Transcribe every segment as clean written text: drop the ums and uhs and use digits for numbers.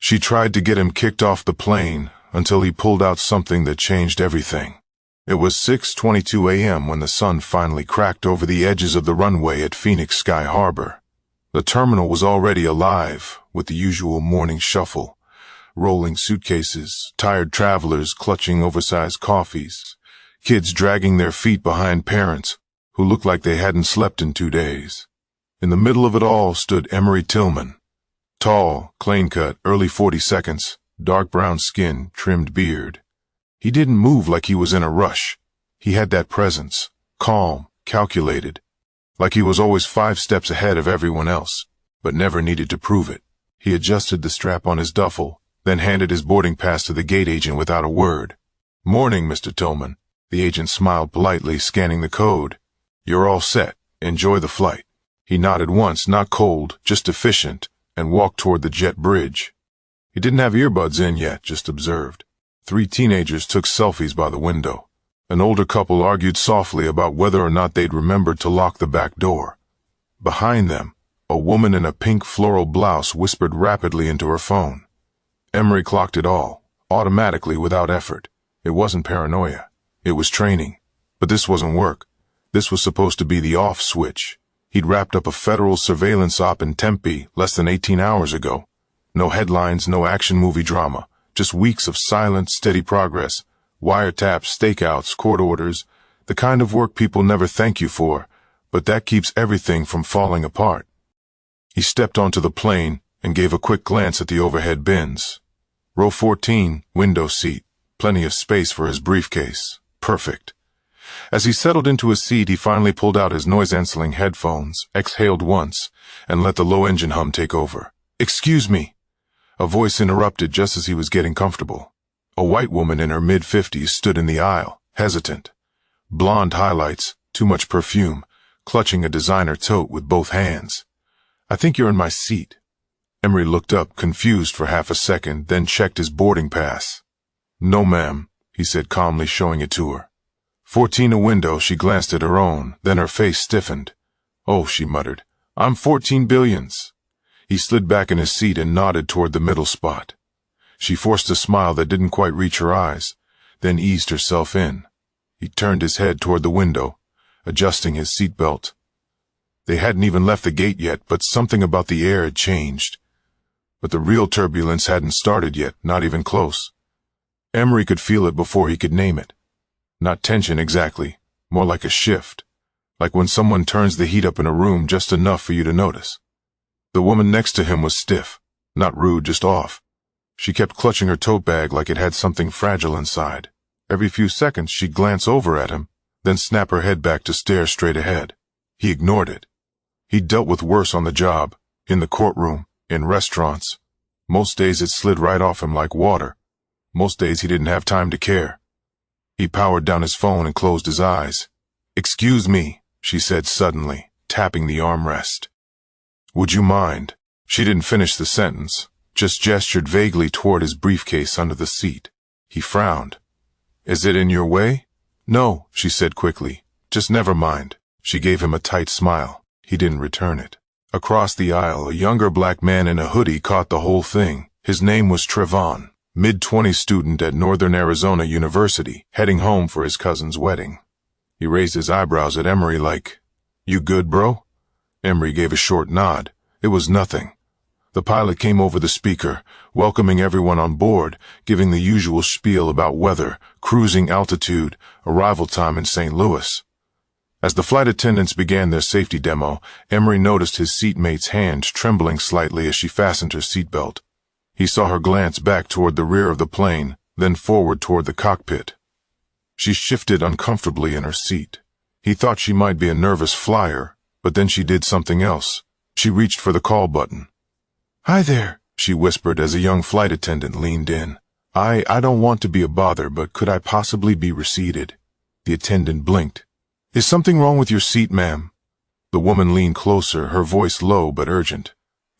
She tried to get him kicked off the plane until he pulled out something that changed everything. It was 6:22 a.m. when the sun finally cracked over the edges of the runway at Phoenix Sky Harbor. The terminal was already alive with the usual morning shuffle, rolling suitcases, tired travelers clutching oversized coffees, kids dragging their feet behind parents who looked like they hadn't slept in 2 days. In the middle of it all stood Emery Tillman. Tall, clean-cut, early 42nds, dark brown skin, trimmed beard. He didn't move like he was in a rush. He had that presence, calm, calculated, like he was always 5 steps ahead of everyone else, but never needed to prove it. He adjusted the strap on his duffel, then handed his boarding pass to the gate agent without a word. "Morning, Mr. Tillman." The agent smiled politely, scanning the code. "You're all set. Enjoy the flight." He nodded once, not cold, just efficient, and walked toward the jet bridge. He didn't have earbuds in yet, just observed. 3 teenagers took selfies by the window. An older couple argued softly about whether or not they'd remembered to lock the back door. Behind them, a woman in a pink floral blouse whispered rapidly into her phone. Emery clocked it all, automatically, without effort. It wasn't paranoia. It was training. But this wasn't work. This was supposed to be the off switch. He'd wrapped up a federal surveillance op in Tempe less than 18 hours ago. No headlines, no action movie drama. Just weeks of silent, steady progress. Wiretaps, stakeouts, court orders. The kind of work people never thank you for, but that keeps everything from falling apart. He stepped onto the plane and gave a quick glance at the overhead bins. Row 14, window seat. Plenty of space for his briefcase. Perfect. As he settled into his seat, he finally pulled out his noise-canceling headphones, exhaled once, and let the low engine hum take over. "Excuse me." A voice interrupted just as he was getting comfortable. A white woman in her mid-50s stood in the aisle, hesitant. Blonde highlights, too much perfume, clutching a designer tote with both hands. "I think you're in my seat." Emery looked up, confused for half a second, then checked his boarding pass. "No, ma'am," he said calmly, showing it to her. 14 a window, she glanced at her own, then her face stiffened. "Oh," she muttered, "I'm 14 billions." He slid back in his seat and nodded toward the middle spot. She forced a smile that didn't quite reach her eyes, then eased herself in. He turned his head toward the window, adjusting his seatbelt. They hadn't even left the gate yet, but something about the air had changed. But the real turbulence hadn't started yet, not even close. Emery could feel it before he could name it. Not tension exactly, more like a shift, like when someone turns the heat up in a room just enough for you to notice. The woman next to him was stiff, not rude, just off. She kept clutching her tote bag like it had something fragile inside. Every few seconds she'd glance over at him, then snap her head back to stare straight ahead. He ignored it. He'd dealt with worse on the job, in the courtroom, in restaurants. Most days it slid right off him like water. Most days he didn't have time to care. He powered down his phone and closed his eyes. "Excuse me," she said suddenly, tapping the armrest. "Would you mind?" She didn't finish the sentence, just gestured vaguely toward his briefcase under the seat. He frowned. "Is it in your way?" "No," she said quickly. "Just never mind." She gave him a tight smile. He didn't return it. Across the aisle, a younger black man in a hoodie caught the whole thing. His name was Trevon, mid-20s student at Northern Arizona University, heading home for his cousin's wedding. He raised his eyebrows at Emery like, "You good, bro?" Emery gave a short nod. It was nothing. The pilot came over the speaker, welcoming everyone on board, giving the usual spiel about weather, cruising altitude, arrival time in St. Louis. As the flight attendants began their safety demo, Emery noticed his seatmate's hand trembling slightly as she fastened her seatbelt. He saw her glance back toward the rear of the plane, then forward toward the cockpit. She shifted uncomfortably in her seat. He thought she might be a nervous flyer, but then she did something else. She reached for the call button. "Hi there," she whispered as a young flight attendant leaned in. I don't want to be a bother, but could I possibly be reseated?" The attendant blinked. "Is something wrong with your seat, ma'am?" The woman leaned closer, her voice low but urgent.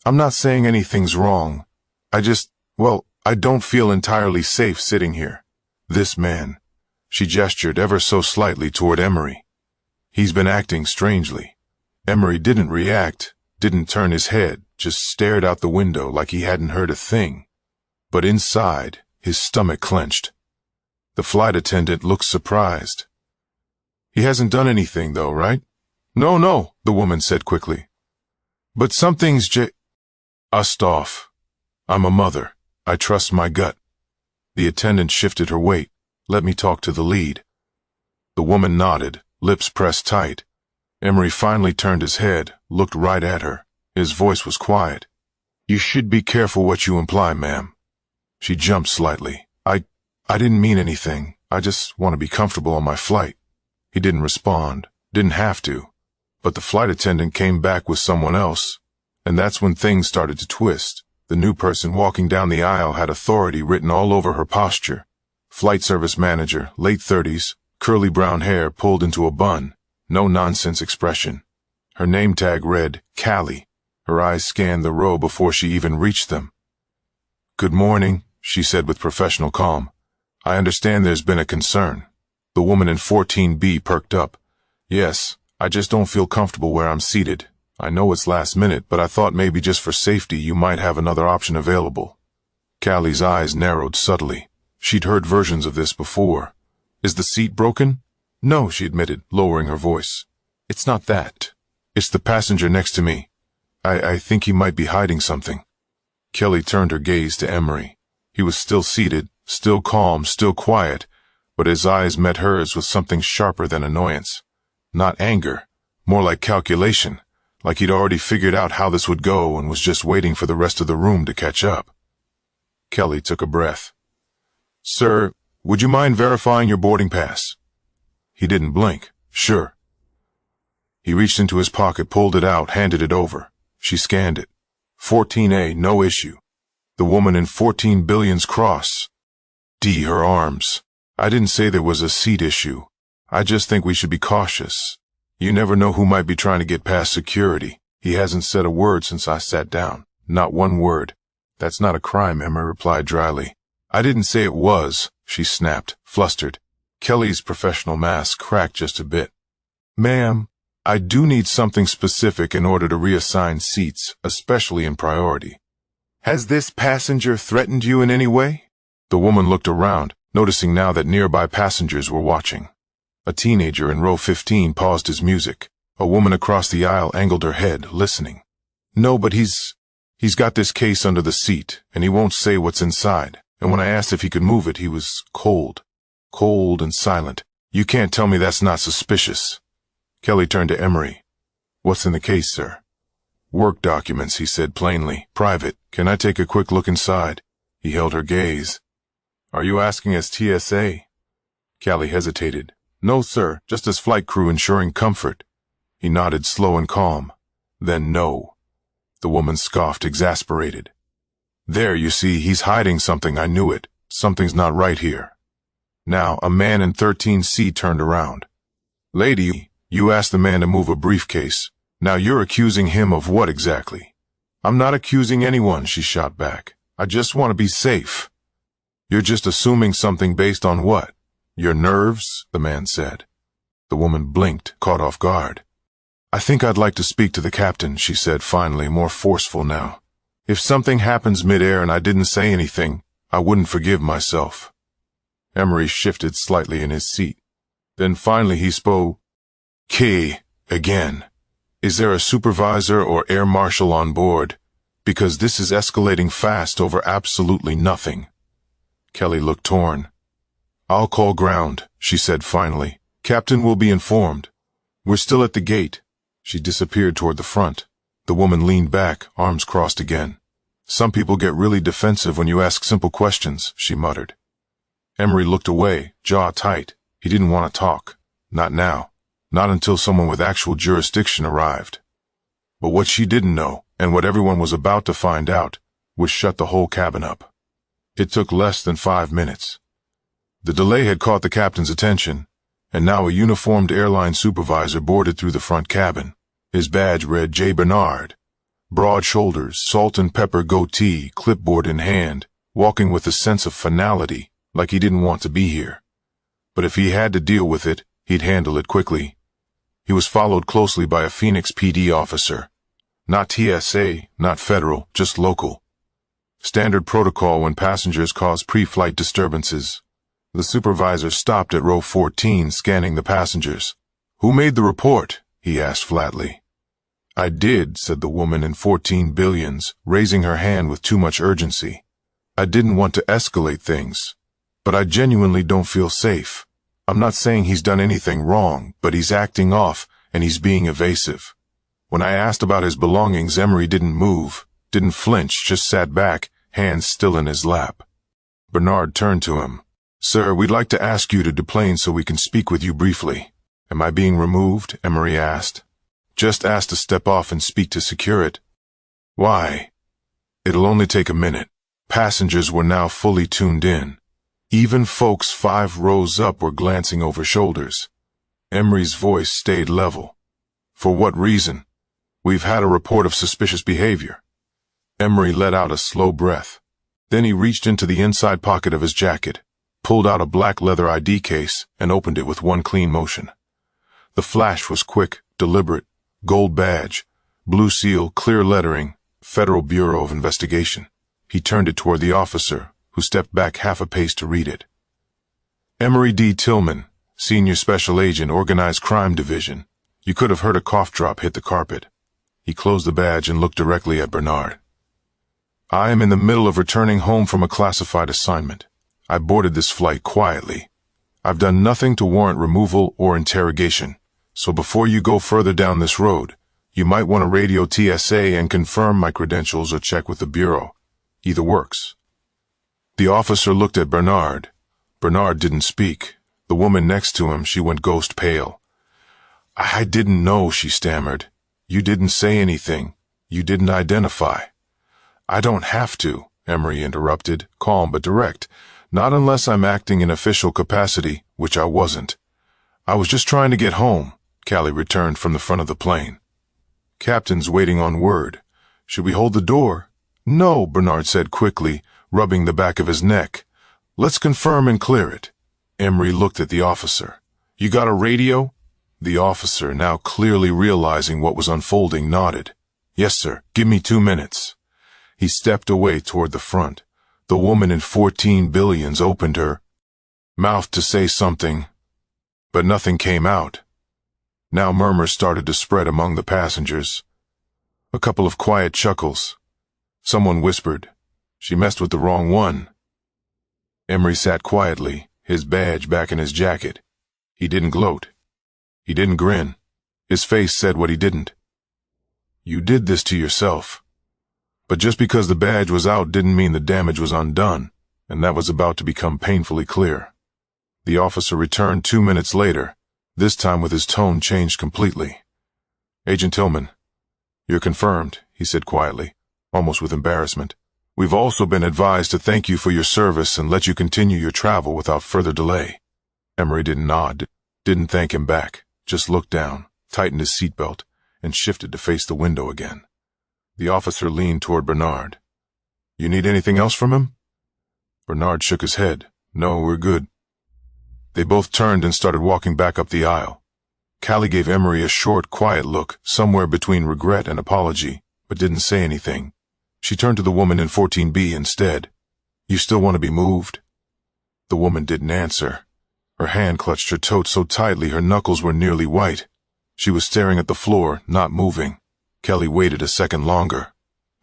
"I'm not saying anything's wrong. I don't feel entirely safe sitting here. This man," she gestured ever so slightly toward Emery. "He's been acting strangely." Emery didn't react, didn't turn his head, just stared out the window like he hadn't heard a thing. but inside, his stomach clenched. The flight attendant looked surprised. "He hasn't done anything, though, right?" No, the woman said quickly. "But something's used off. I'm a mother. I trust my gut." The attendant shifted her weight. "Let me talk to the lead." The woman nodded, lips pressed tight. Emery finally turned his head, looked right at her. His voice was quiet. "You should be careful what you imply, ma'am." She jumped slightly. I didn't mean anything. I just want to be comfortable on my flight." He didn't respond. Didn't have to. But the flight attendant came back with someone else. And that's when things started to twist. The new person walking down the aisle had authority written all over her posture. Flight service manager, late 30s, curly brown hair pulled into a bun. No nonsense expression. Her name tag read, Callie. Her eyes scanned the row before she even reached them. "Good morning," she said with professional calm. "I understand there's been a concern." The woman in 14B perked up. "Yes, I just don't feel comfortable where I'm seated. I know it's last minute, but I thought maybe just for safety you might have another option available." Callie's eyes narrowed subtly. She'd heard versions of this before. "Is the seat broken?" "No," she admitted, lowering her voice. "It's not that. It's the passenger next to me. I think he might be hiding something." Kelly turned her gaze to Emery. He was still seated, still calm, still quiet, but his eyes met hers with something sharper than annoyance. Not anger, more like calculation, like he'd already figured out how this would go and was just waiting for the rest of the room to catch up. Kelly took a breath. "Sir, would you mind verifying your boarding pass?" He didn't blink. "Sure." He reached into his pocket, pulled it out, handed it over. She scanned it. 14A, no issue. The woman in 14 billion's cross. D, her arms. "I didn't say there was a seat issue. I just think we should be cautious. You never know who might be trying to get past security. He hasn't said a word since I sat down. Not one word." "That's not a crime," Emma replied dryly. "I didn't say it was," she snapped, flustered. Kelly's professional mask cracked just a bit. "Ma'am, I do need something specific in order to reassign seats, especially in priority. Has this passenger threatened you in any way?" The woman looked around, noticing now that nearby passengers were watching. A teenager in row 15 paused his music. A woman across the aisle angled her head, listening. "No, but he's got this case under the seat, and he won't say what's inside. And when I asked if he could move it, he was cold and silent. You can't tell me that's not suspicious." Kelly turned to Emery. "What's in the case, sir?" "Work documents," he said plainly. "Private. Can I take a quick look inside?" He held her gaze. "Are you asking as TSA?" Callie hesitated. "No, sir, just as flight crew ensuring comfort." He nodded, slow and calm. "Then no." The woman scoffed, exasperated. "There, you see, he's hiding something. I knew it. Something's not right here." Now, a man in 13C turned around. "Lady, you asked the man to move a briefcase. Now you're accusing him of what exactly?" "I'm not accusing anyone," she shot back. "I just want to be safe." "You're just assuming something based on what? Your nerves?" the man said. The woman blinked, caught off guard. "I think I'd like to speak to the captain," she said finally, more forceful now. "If something happens midair and I didn't say anything, I wouldn't forgive myself." Emery shifted slightly in his seat. Then finally he spoke. "Key, again. Is there a supervisor or air marshal on board? Because this is escalating fast over absolutely nothing." Kelly looked torn. "I'll call ground," she said finally. "Captain will be informed. We're still at the gate." She disappeared toward the front. The woman leaned back, arms crossed again. "Some people get really defensive when you ask simple questions," she muttered. Emery looked away, jaw tight. He didn't want to talk. Not now. Not until someone with actual jurisdiction arrived. But what she didn't know, and what everyone was about to find out, would shut the whole cabin up. It took less than 5 minutes. The delay had caught the captain's attention, and now a uniformed airline supervisor boarded through the front cabin. His badge read J. Bernard. Broad shoulders, salt and pepper goatee, clipboard in hand, walking with a sense of finality, like he didn't want to be here. But if he had to deal with it, he'd handle it quickly. He was followed closely by a Phoenix PD officer. Not TSA, not federal, just local. Standard protocol when passengers cause pre-flight disturbances. The supervisor stopped at row 14, scanning the passengers. "Who made the report?" he asked flatly. "I did," said the woman in 14 billions, raising her hand with too much urgency. "I didn't want to escalate things, but I genuinely don't feel safe. I'm not saying he's done anything wrong, but he's acting off and he's being evasive. When I asked about his belongings, Emery didn't move, didn't flinch, just sat back, hands still in his lap." Bernard turned to him. "Sir, we'd like to ask you to deplane so we can speak with you briefly." "Am I being removed?" Emery asked. "Just asked to step off and speak to secure it." "Why?" "It'll only take a minute." Passengers were now fully tuned in. Even folks 5 rows up were glancing over shoulders. Emery's voice stayed level. "For what reason?" "We've had a report of suspicious behavior." Emery let out a slow breath. Then he reached into the inside pocket of his jacket, pulled out a black leather ID case, and opened it with one clean motion. The flash was quick, deliberate. Gold badge, blue seal, clear lettering, Federal Bureau of Investigation. He turned it toward the officer, who stepped back half a pace to read it. "Emery D. Tillman, Senior Special Agent, Organized Crime Division." You could have heard a cough drop hit the carpet. He closed the badge and looked directly at Bernard. "I am in the middle of returning home from a classified assignment. I boarded this flight quietly. I've done nothing to warrant removal or interrogation. So before you go further down this road, you might want to radio TSA and confirm my credentials or check with the Bureau. Either works." The officer looked at Bernard. Bernard didn't speak. The woman next to him, she went ghost pale. "I didn't know," she stammered. "You didn't say anything. You didn't identify." "I don't have to," Emery interrupted, calm but direct. "Not unless I'm acting in official capacity, which I wasn't. I was just trying to get home." Callie returned from the front of the plane. "Captain's waiting on word. Should we hold the door?" "No," Bernard said quickly, rubbing the back of his neck. "Let's confirm and clear it." Emery looked at the officer. "You got a radio?" The officer, now clearly realizing what was unfolding, nodded. "Yes, sir. Give me 2 minutes." He stepped away toward the front. The woman in 14 billions opened her mouth to say something, but nothing came out. Now murmurs started to spread among the passengers. A couple of quiet chuckles. Someone whispered, "She messed with the wrong one." Emery sat quietly, his badge back in his jacket. He didn't gloat. He didn't grin. His face said what he didn't. "You did this to yourself." But just because the badge was out didn't mean the damage was undone, and that was about to become painfully clear. The officer returned 2 minutes later, this time with his tone changed completely. "Agent Tillman, you're confirmed," he said quietly, almost with embarrassment. "We've also been advised to thank you for your service and let you continue your travel without further delay." Emery didn't nod, didn't thank him back, just looked down, tightened his seatbelt, and shifted to face the window again. The officer leaned toward Bernard. "You need anything else from him?" Bernard shook his head. "No, we're good." They both turned and started walking back up the aisle. Callie gave Emery a short, quiet look, somewhere between regret and apology, but didn't say anything. She turned to the woman in 14B instead. "You still want to be moved?" The woman didn't answer. Her hand clutched her tote so tightly her knuckles were nearly white. She was staring at the floor, not moving. Kelly waited a second longer.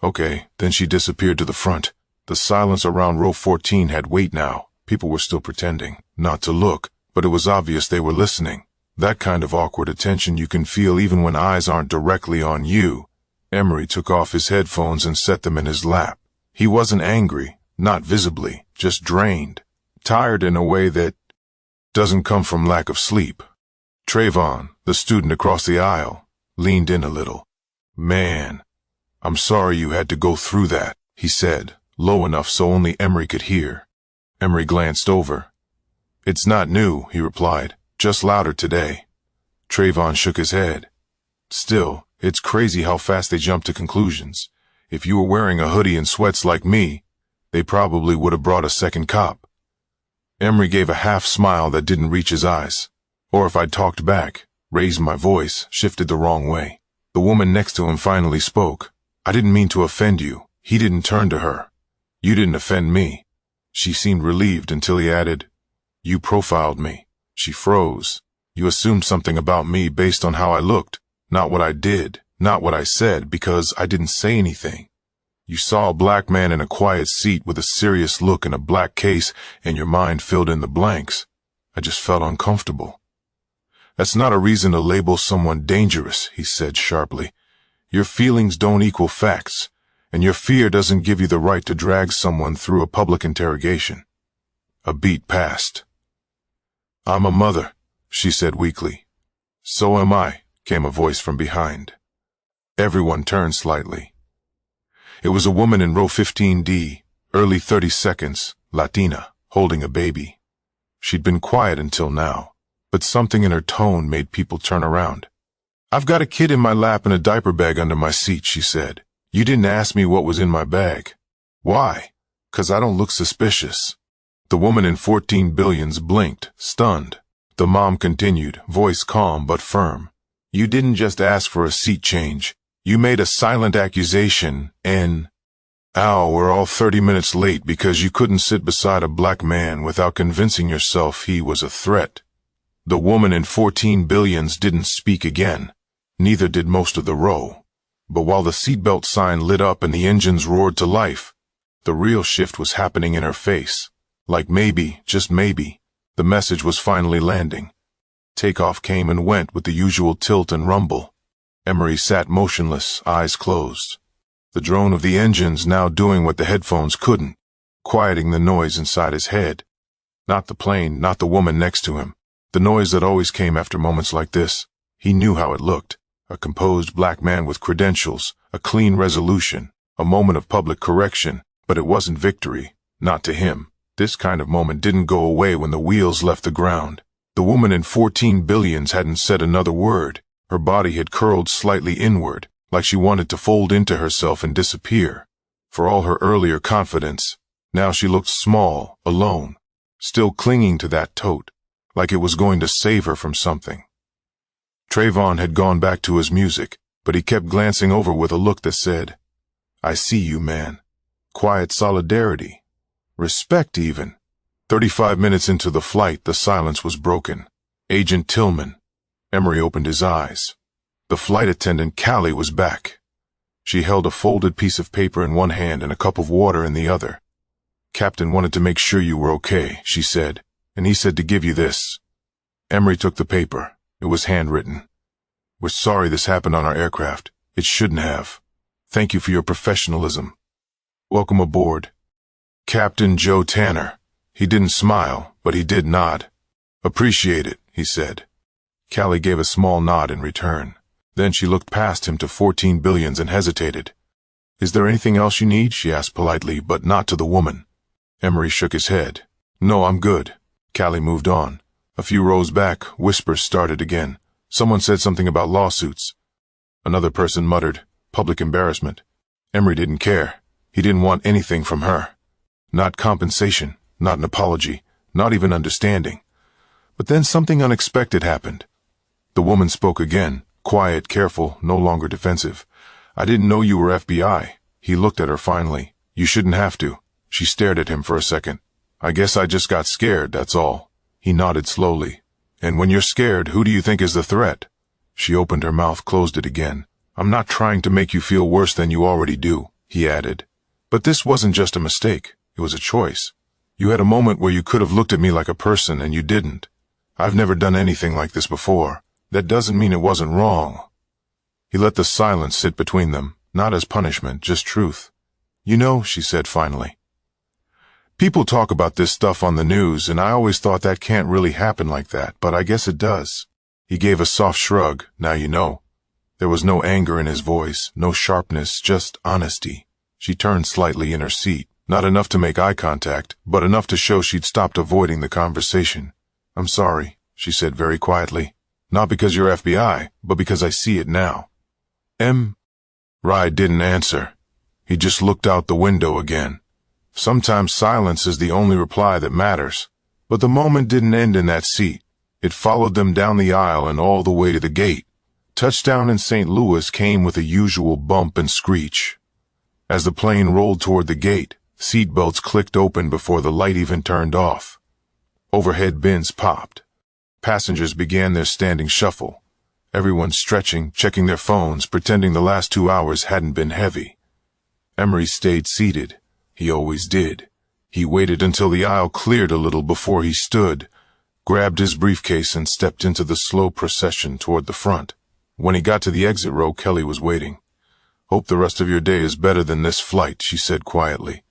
Okay, then she disappeared to the front. The silence around row 14 had weight now. People were still pretending not to look, but it was obvious they were listening. That kind of awkward attention you can feel even when eyes aren't directly on you. Emery took off his headphones and set them in his lap. He wasn't angry, not visibly, just drained, tired in a way that doesn't come from lack of sleep. Trayvon, the student across the aisle, leaned in a little. "Man, I'm sorry you had to go through that," he said, low enough so only Emery could hear. Emery glanced over. "It's not new," he replied, "just louder today." Trayvon shook his head. "Still, it's crazy how fast they jump to conclusions. If you were wearing a hoodie and sweats like me, they probably would have brought a second cop." Emery gave a half smile that didn't reach his eyes. Or if I'd talked back, raised my voice, shifted the wrong way. The woman next to him finally spoke. "I didn't mean to offend you." He didn't turn to her. You didn't offend me. She seemed relieved until he added, You profiled me. She froze. You assumed something about me based on how I looked, not what I did, not what I said, because I didn't say anything. You saw a black man in a quiet seat with a serious look in a black case, and your mind filled in the blanks. I just felt uncomfortable. That's not a reason to label someone dangerous, he said sharply. Your feelings don't equal facts, and your fear doesn't give you the right to drag someone through a public interrogation. A beat passed. I'm a mother, she said weakly. So am I, came a voice from behind. Everyone turned slightly. It was a woman in row 15D, early 32nds, Latina, holding a baby. She'd been quiet until now, but something in her tone made people turn around. I've got a kid in my lap and a diaper bag under my seat, she said. You didn't ask me what was in my bag. Why? 'Cause I don't look suspicious. The woman in 14 billions blinked, stunned. The mom continued, voice calm but firm. You didn't just ask for a seat change. You made a silent accusation, and... Ow, we're all 30 minutes late because you couldn't sit beside a black man without convincing yourself he was a threat. The woman in 14 billions didn't speak again. Neither did most of the row. But while the seatbelt sign lit up and the engines roared to life, the real shift was happening in her face. Like maybe, just maybe, the message was finally landing. Takeoff came and went with the usual tilt and rumble. Emery sat motionless, eyes closed. The drone of the engines now doing what the headphones couldn't, quieting the noise inside his head. Not the plane, not the woman next to him. The noise that always came after moments like this. He knew how it looked. A composed black man with credentials, a clean resolution, a moment of public correction, but it wasn't victory. Not to him. This kind of moment didn't go away when the wheels left the ground. The woman in 14 billions hadn't said another word. Her body had curled slightly inward, like she wanted to fold into herself and disappear. For all her earlier confidence, now she looked small, alone, still clinging to that tote, like it was going to save her from something. Trayvon had gone back to his music, but he kept glancing over with a look that said, I see you, man. Quiet solidarity. Respect, even. 35 minutes into the flight, the silence was broken. Agent Tillman. Emery opened his eyes. The flight attendant, Callie, was back. She held a folded piece of paper in one hand and a cup of water in the other. Captain wanted to make sure you were okay, she said, and he said to give you this. Emery took the paper. It was handwritten. We're sorry this happened on our aircraft. It shouldn't have. Thank you for your professionalism. Welcome aboard. Captain Joe Tanner. He didn't smile, but he did nod. Appreciate it, he said. Callie gave a small nod in return. Then she looked past him to 14 billions and hesitated. Is there anything else you need? She asked politely, but not to the woman. Emery shook his head. No, I'm good. Callie moved on. A few rows back, whispers started again. Someone said something about lawsuits. Another person muttered, public embarrassment. Emery didn't care. He didn't want anything from her. Not compensation, not an apology, not even understanding. But then something unexpected happened. The woman spoke again, quiet, careful, no longer defensive. I didn't know you were FBI. He looked at her finally. You shouldn't have to. She stared at him for a second. I guess I just got scared, that's all. He nodded slowly. And when you're scared, who do you think is the threat? She opened her mouth, closed it again. I'm not trying to make you feel worse than you already do, he added. But this wasn't just a mistake. It was a choice. You had a moment where you could have looked at me like a person, and you didn't. I've never done anything like this before. That doesn't mean it wasn't wrong. He let the silence sit between them, not as punishment, just truth. You know, she said finally. People talk about this stuff on the news, and I always thought that can't really happen like that, but I guess it does. He gave a soft shrug, now you know. There was no anger in his voice, no sharpness, just honesty. She turned slightly in her seat, not enough to make eye contact, but enough to show she'd stopped avoiding the conversation. I'm sorry, she said very quietly. Not because you're FBI, but because I see it now. Rye didn't answer. He just looked out the window again. Sometimes silence is the only reply that matters. But the moment didn't end in that seat. It followed them down the aisle and all the way to the gate. Touchdown in St. Louis came with a usual bump and screech. As the plane rolled toward the gate, Seatbelts clicked open before the light even turned off. Overhead bins popped. Passengers began their standing shuffle. Everyone stretching, checking their phones, pretending the last 2 hours hadn't been heavy. Emery stayed seated. He always did. He waited until the aisle cleared a little before he stood, grabbed his briefcase and stepped into the slow procession toward the front. When he got to the exit row, Kelly was waiting. "Hope the rest of your day is better than this flight," she said quietly.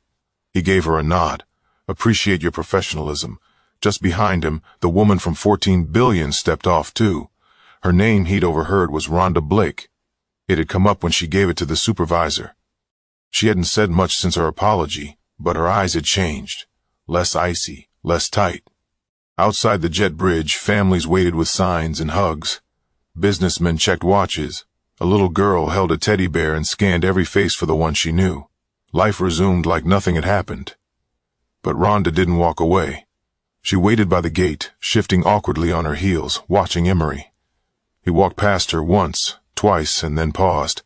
He gave her a nod. "Appreciate your professionalism." Just behind him, the woman from 14 billion stepped off too. Her name he'd overheard was Rhonda Blake. It had come up when she gave it to the supervisor. She hadn't said much since her apology, but her eyes had changed. Less icy, less tight. Outside the jet bridge, families waited with signs and hugs. Businessmen checked watches. A little girl held a teddy bear and scanned every face for the one she knew. Life resumed like nothing had happened. But Rhonda didn't walk away. She waited by the gate, shifting awkwardly on her heels, watching Emery. He walked past her once, twice, and then paused.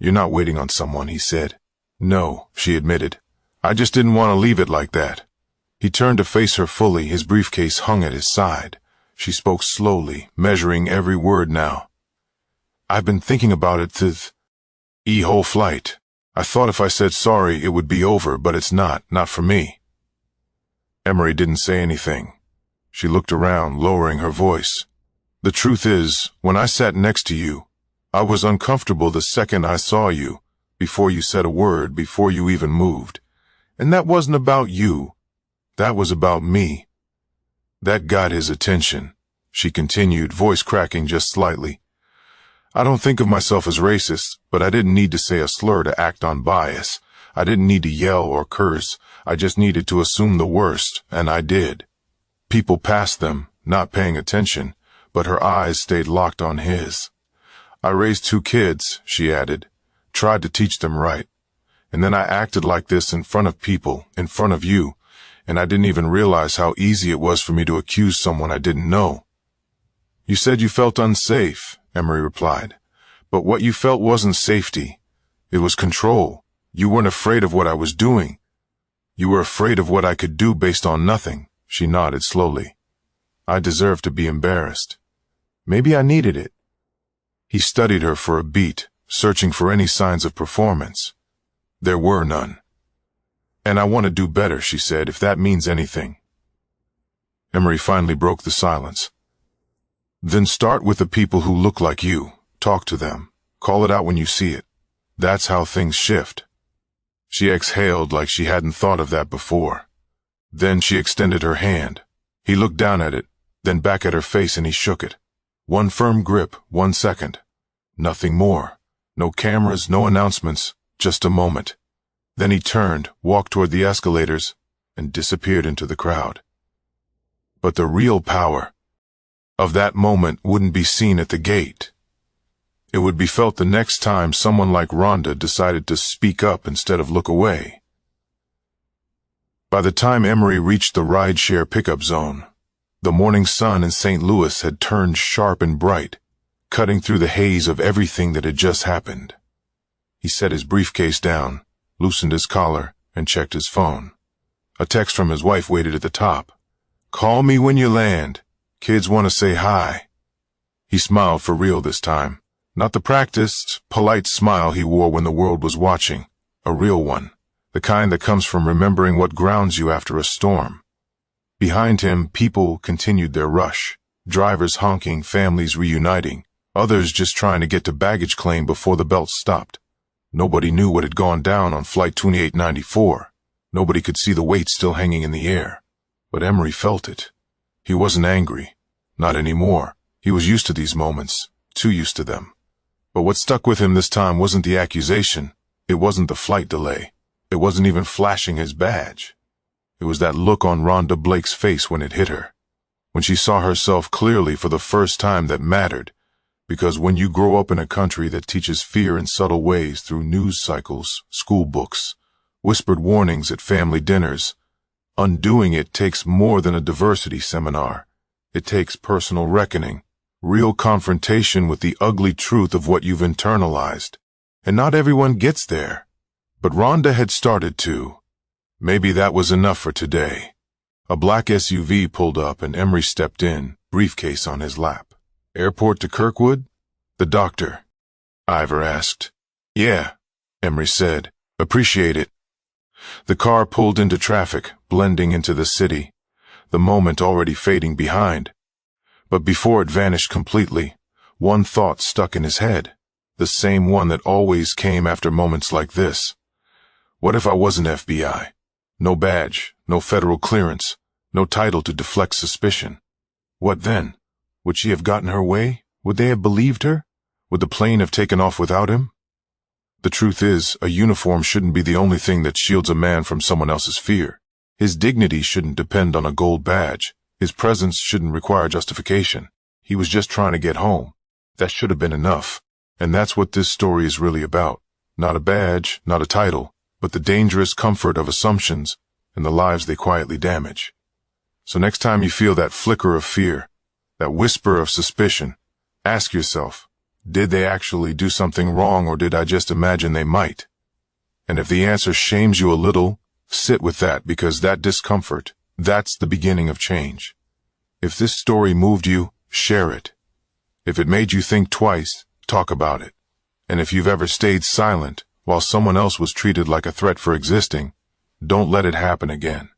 "You're not waiting on someone," he said. "No," she admitted. "I just didn't want to leave it like that." He turned to face her fully, his briefcase hung at his side. She spoke slowly, measuring every word now. "I've been thinking about it the whole flight. I thought if I said sorry it would be over, but it's not for me." Emery didn't say anything. She looked around, lowering her voice. "The truth is, when I sat next to you, I was uncomfortable the second I saw you, before you said a word, before you even moved. And that wasn't about you. That was about me. That got his attention," she continued, voice cracking just slightly. "I don't think of myself as racist, but I didn't need to say a slur to act on bias. I didn't need to yell or curse. I just needed to assume the worst, and I did." People passed them, not paying attention, but her eyes stayed locked on his. "I raised 2 kids," she added, "tried to teach them right. And then I acted like this in front of people, in front of you, and I didn't even realize how easy it was for me to accuse someone I didn't know." "You said you felt unsafe," Emery replied. "But what you felt wasn't safety. It was control. You weren't afraid of what I was doing. You were afraid of what I could do based on nothing." She nodded slowly. "I deserve to be embarrassed. Maybe I needed it." He studied her for a beat, searching for any signs of performance. There were none. "And I want to do better," she said, "if that means anything." Emery finally broke the silence. "Then start with the people who look like you. Talk to them. Call it out when you see it. That's how things shift." She exhaled like she hadn't thought of that before. Then she extended her hand. He looked down at it, then back at her face, and he shook it. One firm grip, 1 second. Nothing more. No cameras, no announcements, just a moment. Then he turned, walked toward the escalators, and disappeared into the crowd. But the real power of that moment wouldn't be seen at the gate. It would be felt the next time someone like Rhonda decided to speak up instead of look away. By the time Emery reached the rideshare pickup zone, the morning sun in St. Louis had turned sharp and bright, cutting through the haze of everything that had just happened. He set his briefcase down, loosened his collar, and checked his phone. A text from his wife waited at the top. "Call me when you land. Kids want to say hi." He smiled for real this time. Not the practiced, polite smile he wore when the world was watching. A real one. The kind that comes from remembering what grounds you after a storm. Behind him, people continued their rush. Drivers honking, families reuniting. Others just trying to get to baggage claim before the belt stopped. Nobody knew what had gone down on Flight 2894. Nobody could see the weight still hanging in the air. But Emery felt it. He wasn't angry. Not anymore. He was used to these moments. Too used to them. But what stuck with him this time wasn't the accusation. It wasn't the flight delay. It wasn't even flashing his badge. It was that look on Rhonda Blake's face when it hit her. When she saw herself clearly for the first time that mattered. Because when you grow up in a country that teaches fear in subtle ways through news cycles, school books, whispered warnings at family dinners, undoing it takes more than a diversity seminar. It takes personal reckoning. Real confrontation with the ugly truth of what you've internalized. And not everyone gets there. But Rhonda had started to. Maybe that was enough for today. A black SUV pulled up and Emery stepped in, briefcase on his lap. Airport to Kirkwood? The doctor, Ivor asked. Yeah, Emery said. Appreciate it. The car pulled into traffic, blending into the city, the moment already fading behind. But before it vanished completely, one thought stuck in his head, the same one that always came after moments like this. What if I wasn't FBI? No badge, no federal clearance, no title to deflect suspicion. What then? Would she have gotten her way? Would they have believed her? Would the plane have taken off without him? The truth is, a uniform shouldn't be the only thing that shields a man from someone else's fear. His dignity shouldn't depend on a gold badge. His presence shouldn't require justification. He was just trying to get home. That should have been enough. And that's what this story is really about. Not a badge, not a title, but the dangerous comfort of assumptions and the lives they quietly damage. So next time you feel that flicker of fear, that whisper of suspicion, ask yourself, did they actually do something wrong, or did I just imagine they might? And if the answer shames you a little, sit with that, because that discomfort, that's the beginning of change. If this story moved you, share it. If it made you think twice, talk about it. And if you've ever stayed silent while someone else was treated like a threat for existing, don't let it happen again.